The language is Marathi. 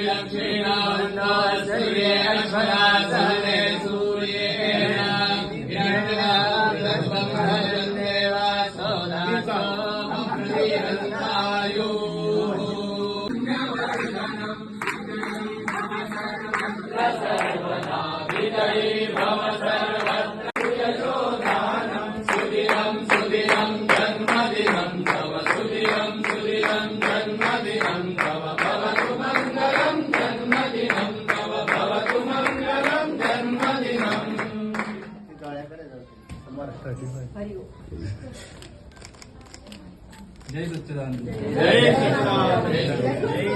दक्षिणावन्तो सूर्येश्वरा सहने सूर्येण हिरण्यगर्भं देवा सौदासो अमृतयन्तायो सर्वदा विजयी भव सर्वत्र यशोदानं सुदिनं सुदिनं जन्मदिनं तव सुदिनं सुदिनं जन्मदिनं तव भवतु मङ्गलं जन्मदिनं तव भवतु मङ्गलं जन्मदिनं जय सच्चिदानंद जय सच्चिदानंद।